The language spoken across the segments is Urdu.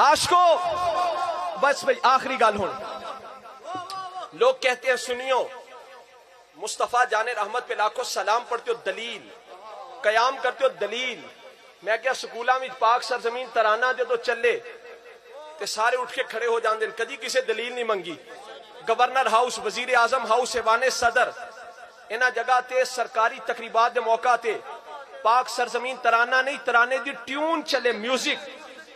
عاشقو بس بھائی آخری گال ہوں. لوگ کہتے ہیں سنیو مصطفیٰ جان رحمت پہ لاکھوں سلام پڑھتے ہو دلیل قیام کرتے ہو دلیل. میں کیا سکولا میں پاک سرزمین ترانہ جدو چلے تے سارے اٹھ کے کھڑے ہو جاندے. کدی کسے دلیل نہیں منگی. گورنر ہاؤس، وزیر اعظم ہاؤس، ایوان صدر، انہاں جگہ تے سرکاری تقریبات دے موقع تے پاک سرزمین ترانہ نہیں ترانے دی ٹیون چلے میوزک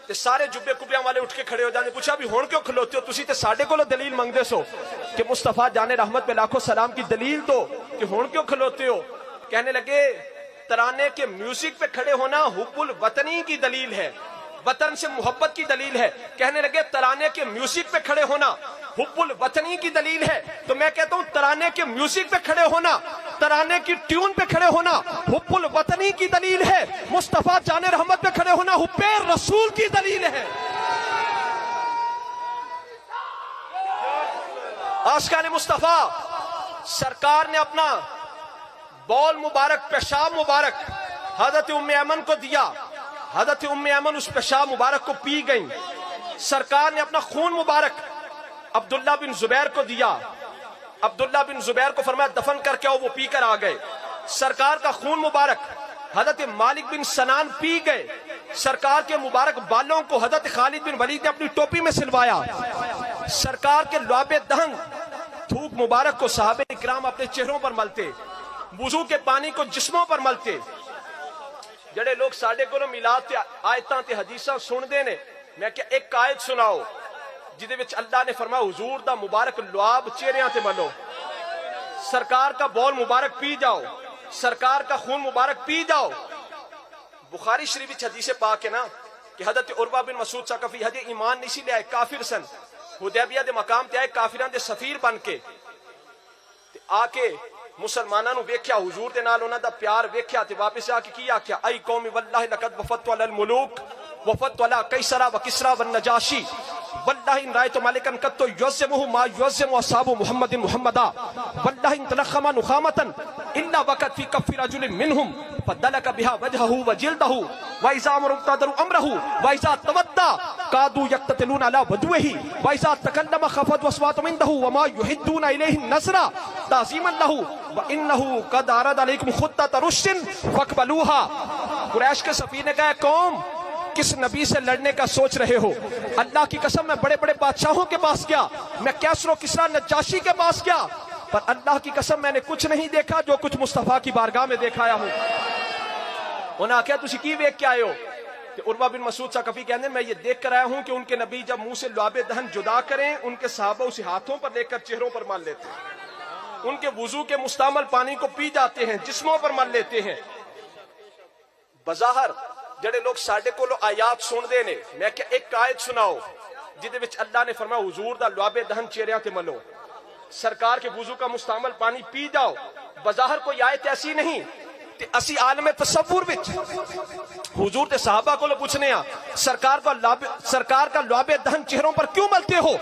تے سارے جبے کبیاں والے اٹھ کے کھڑے ہو جاندے. پوچھا بھی ہون کیوں کھلوتے ہو تسی تے ساڈے کولو دلیل منگدے سو کہ مصطفیٰ جان رحمت پہ لاکھوں سلام کی دلیل دو کہ ہون کیوں کھلوتے ہو. کہنے لگے ترانے کے میوزک پہ کھڑے ہونا حب الوطنی کی دلیل ہے، وطن سے محبت کی دلیل ہے. کہنے لگے ترانے کے میوزک پہ کھڑے ہونا حب الوطنی کی دلیل ہے. تو میں کہتا ہوں ترانے کے میوزک پہ کھڑے ہونا، ترانے کی ٹیون پہ کھڑے ہونا حب الوطنی کی دلیل ہے. مصطفیٰ جان رحمت پہ کھڑے ہونا حب رسول کی دلیل ہے. عاشقان مصطفیٰ سرکار نے اپنا بول مبارک، پیشاب مبارک حضرت ام ایمن کو دیا. حضرت ام ایمن اس پیشاب مبارک کو پی گئیں. سرکار نے اپنا خون مبارک عبداللہ بن زبیر کو دیا. عبداللہ بن زبیر کو فرمایا دفن کر کے آؤ، وہ پی کر آ گئے. سرکار کا خون مبارک حضرت مالک بن سنان پی گئے. سرکار کے مبارک بالوں کو حضرت خالد بن ولید نے اپنی ٹوپی میں سلوایا. سرکار کے لعاب دہن تھوک مبارک کو صحابہ اکرام اپنے چہروں پر ملتے، وضو کے پانی کو جسموں پر ملتے. جڑے لوگ ساڈے کو میلاد تے آیتاں تے حدیثاں سن دے نے، میں کہ ایک آیت سناؤ جدے وچ اللہ نے فرمایا حضور دا مبارک لعاب چہریاں تے ملو، سرکار کا بول مبارک پی جاؤ، سرکار کا خون مبارک پی جاؤ. بخاری شریف وچ حدیث پاک ہے نا کہ حضرت عروہ بن مسعود ثقفی ہجے ایمان نہیں سی لے آئے، کافر سن. حدیبیہ دے مقام تے آئے کافراں دے سفیر بن کے تے آ کے مسلماناں نو ویکھیا، حضور دے نال انہاں دا پیار ویکھیا تے واپس آ کے کی آکھیا ائی قوم واللہ لقد وفدت علی الملوک وفدت علی قیصر و کسری والنجاشی واللہ ان رأیت ملکا قط یعظمہ ما یعظم اصحاب محمد محمدا واللہ ان تلخم نخامۃ الا وقت فی کف رجل منہم فدلک بها وجهه وجلده واذا امر قدر امره واذا تودع قادوا يقتتلون على وجهه واذا تكلم خفض واصوات عنده وما يحدون اليه النصر تعظیما له وانه قد عرض عليكم خطة رشد فاقبلوها. قریش کے سفیر نے کہا قوم کس نبی سے لڑنے کا سوچ رہے ہو؟ اللہ کی قسم میں بڑے بڑے بادشاہوں کے پاس گیا، میں کیسر و کسریٰ نجاشی کے پاس گیا، پر اللہ کی قسم میں نے کچھ نہیں دیکھا جو کچھ مصطفیٰ کی بارگاہ میں دیکھایا ہوں. انہاں کہا تسی کی ویکھ کے آئے ہو؟ کہ عروہ بن مسعود ثقفی کہنے میں یہ دیکھ کر آیا ہوں کہ ان کے نبی جب منہ سے لعاب دہن جدا کریں ان کے صحابہ اسے ہاتھوں پر لے کر چہروں پر مل لیتے ہیں، ان کے وضو کے مستعمل پانی کو پی جاتے ہیں، جسموں پر مل لیتے ہیں. بظاہر جڑے لوگ ساڈے کولو آیات سن دے نے، میں کہ ایک آیت سناؤ جدے وچ اللہ نے فرمایا حضور دا لعاب دہن چہریاں تے ملو، سرکار کے وضو کا مستعمل پانی پی جاؤ. بظاہر کوئی آیت ایسی نہیں تے اسی عالم تصور وچ حضور تے صحابہ کو پوچھنے آ سرکار کا لعاب دہن چہروں پر کیوں ملتے ہو؟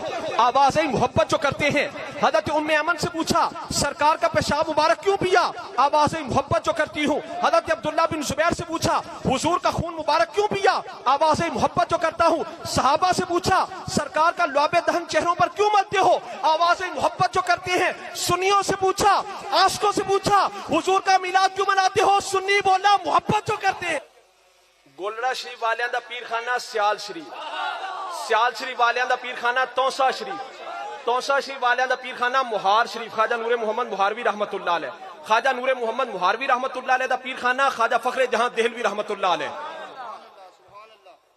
آوازیں محبت جو کرتے ہیں. حضرت ام ایمن سے پوچھا سرکار کا پیشاب مبارک کیوں پیا؟ آوازیں محبت جو کرتی ہوں. حضرت عبداللہ بن زبیر سے پوچھا حضور کا خون مبارک کیوں پیا؟ آوازیں محبت جو کرتا ہوں. صحابہ سے پوچھا سرکار کا لعاب دہن چہروں پر کیوں ملتے ہو؟ آوازیں محبت جو کرتے ہیں. سنیوں سے پوچھا، عاشقوں سے پوچھا حضور کا میلاد کیوں مناتے ہو؟ سنی بولا محبت جو کرتے ہیں. گولڑا شریف والیاں دا پیر خانہ سیال شریف والیاں دا پیر خانہ تونسا شریف والیاں دا پیر خانہ مہار شریف خواجہ نور محمد مہاروی رحمت اللہ علیہ. خواجہ نور محمد مہاروی رحمت اللہ علیہ دا پیر خانہ خواجہ فخر جہاں دہلوی رحمت اللہ علیہ.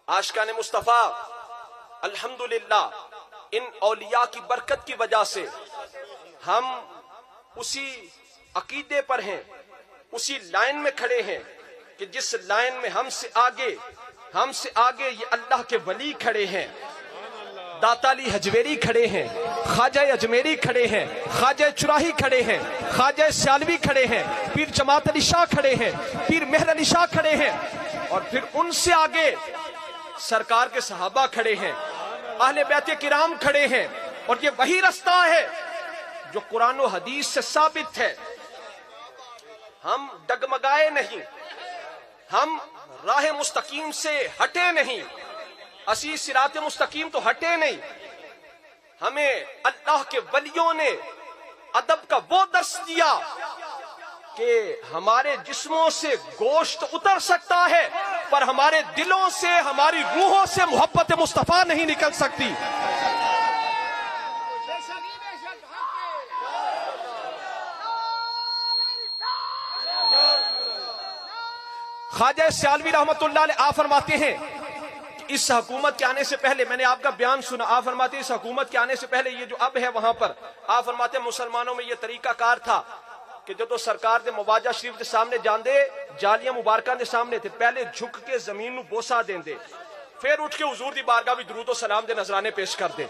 عاشقان مصطفیٰ الحمدللہ ان اولیاء کی برکت کی وجہ سے ہم اسی عقیدے پر ہیں، اسی لائن میں کھڑے ہیں کہ جس لائن میں ہم سے آگے یہ اللہ کے ولی کھڑے ہیں. داتا علی حجویری کھڑے ہیں، خواجہ اجمیری کھڑے ہیں، خواجہ چراہی کھڑے ہیں، خواجہ سیالوی کھڑے ہیں، پیر جماعت علی شاہ کھڑے ہیں، پیر مہر علی شاہ کھڑے ہیں، اور پھر ان سے آگے سرکار کے صحابہ کھڑے ہیں، اہل بیت کرام کھڑے ہیں. اور یہ وہی رستہ ہے جو قرآن و حدیث سے ثابت ہے. ہم ڈگمگائے نہیں، ہم راہ مستقیم سے ہٹے نہیں. اسی صراط مستقیم تو ہٹے نہیں. ہمیں اللہ کے ولیوں نے ادب کا وہ درس دیا کہ ہمارے جسموں سے گوشت اتر سکتا ہے پر ہمارے دلوں سے ہماری روحوں سے محبت مصطفیٰ نہیں نکل سکتی. خواجہ سیالوی رحمت اللہ علیہ آپ فرماتے ہیں اس حکومت کے آنے سے پہلے، میں نے آپ کا بیان سنا، آپ فرماتے ہیں اس حکومت کے آنے سے پہلے یہ جو اب ہے وہاں پر، آپ فرماتے ہیں مسلمانوں میں یہ طریقہ کار تھا کہ جدو سرکار دے مواجہ شریف دے سامنے جان دے، جالیاں مبارکہ دے سامنے تھے، پہلے جھک کے زمین نو بوسا دیں دے، پھر اٹھ کے حضور دی بارگاہ بھی درود و سلام دے نذرانے پیش کر دے.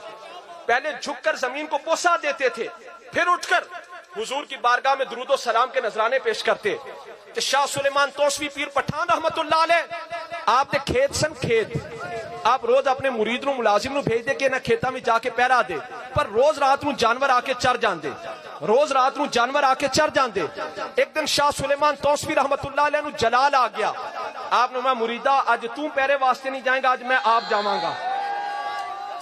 پہلے جھک کر زمین کو بوسا دیتے تھے، پھر اٹھ کر حضور کی بارگاہ میں درود و سلام کے نذرانے پیش کرتے. کہ شاہ سلیمان توسوی پیر پٹھان رحمت اللہ علیہ آپ نے کھیت سن کھیت، آپ روز اپنے مرید نو ملازم نو بھیج دے کہ نہ کھیتا میں جا کے پہرا دے، پر روز رات نو جانور آ کے چر جان دے، روز رات نو جانور آ کے چر جان دے. ایک دن شاہ سلیمان توسوی رحمت اللہ علیہ نو جلال آ گیا. آپ نے میں مریدہ آج تم پہرے واسطے نہیں جائیں گا، آج میں آپ جاواں گا.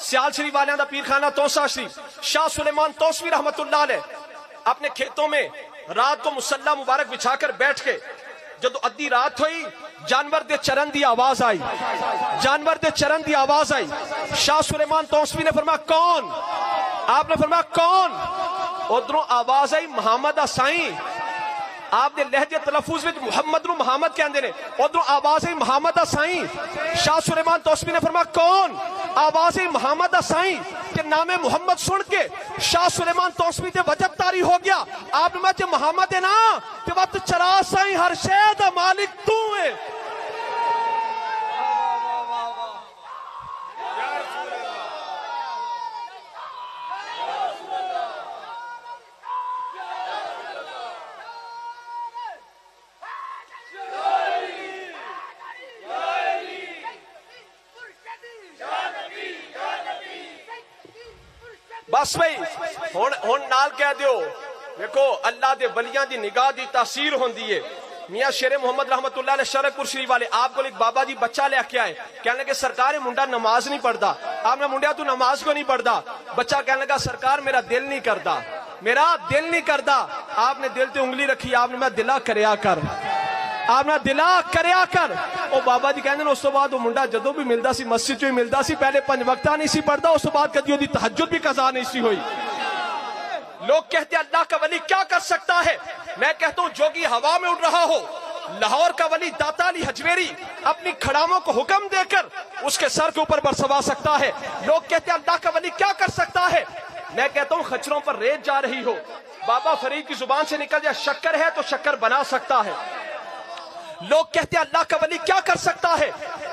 سیال شریف والیاں دا پیر خانہ توسا شریف، شاہ سلیمان توسوی رحمت اللہ علیہ اپنے کھیتوں میں رات کو مسلح مبارک بچھا کر بیٹھ کے، جدو ادھی رات ہوئی جانور دے چرن دی آواز آئی، جانور دے چرن دی آواز آئی. شاہ سلیمان توسوی نے فرمایا کون؟ آپ نے فرمایا کون؟ ادھروں آواز آئی محمد سائیں. آپ نے لہجے تلفظ میں محمد نو محمد کہندے نے، ادھروں آواز آئی محمد سائیں. شاہ سلیمان توسوی نے فرمایا کون؟ آواز آئی محمد سائیں. کہ نام محمد سن کے شاہ سلیمان توسوی تے وجب تاری ہو گیا. آپ نے میں محمد ہے نا تے وقت چرا سائیں ہر شے دا مالک تو ہے. بس بھئی ہون نال کہہ دیو، دیکھو اللہ دے ولیاں دی نگاہ دی تاثیر ہوندی ہے. میاں شیر محمد رحمت اللہ علیہ شرک پور شریف والے آپ کو ایک بابا جی بچہ لے کے آئے، کہنے لگے سرکار منڈا نماز نہیں پڑھتا. آپ نے منڈیا تو نماز کو نہیں پڑھتا؟ بچہ کہنے لگا سرکار میرا دل نہیں کرتا، میرا دل نہیں کرتا. آپ نے دل تے انگلی رکھی، آپ نے میں دلا کریا کر، آپ نے دلا کریا کر. او بابا جی کہندے نے اس تو بعد وہ منڈا جدوں بھی ملدا سی مسجد چوں ہی ملدا سی، پہلے 5 وقتہ نہیں سی پڑھدا، اس تو بعد کدی اودی تہجد بھی قضا نہیں سی ہوئی. لوگ کہتے ہیں اللہ کا ولی کیا کر سکتا ہے؟ میں کہتا ہوں جو کہ ہوا میں اڑ رہا ہو، لاہور کا ولی داتا علی حجویری اپنی کھڑاموں کو حکم دے کر اس کے سر کے اوپر برسوا سکتا ہے. لوگ کہتے ہیں اللہ کا ولی کیا کر سکتا ہے؟ میں کہتا ہوں خچروں پر ریت جا رہی ہو، بابا فرید کی زبان سے نکل جائے شکر ہے تو شکر بنا سکتا ہے. لوگ کہتے ہیں اللہ کا ولی کیا کر سکتا ہے؟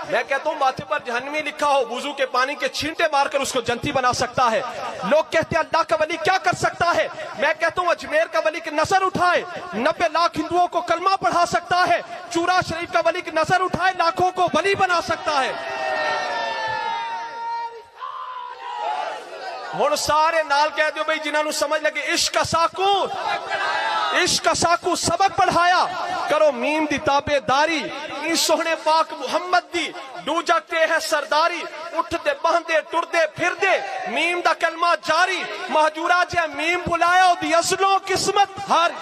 میں کہتا ہوں ماتھے پر جہنمی لکھا ہو، وضو کے پانی کے چھینٹے مار کر اس کو جنتی بنا سکتا ہے. لوگ کہتے ہیں اللہ کا ولی کیا کر سکتا ہے؟ میں کہتا ہوں اجمیر کا ولی کی نظر اٹھائے 90 لاکھ ہندوؤں کو کلمہ پڑھا سکتا ہے. چورا شریف کا ولی کی نظر اٹھائے لاکھوں کو ولی بنا سکتا ہے. ہن سارے نال کہہ دیو بھئی جنہاں نو سمجھ لگے عشق کا ساکو سبق پڑھایا کرو میم دی تابع داری. این سوہنے پاک محمد دی ڈو جاتے ہے سرداری. اٹھ دے بہندے ٹر دے پھر دے میم دا کلمہ جاری. مہجورہ جے میم بلایا دی ازلوں قسمت ہاری.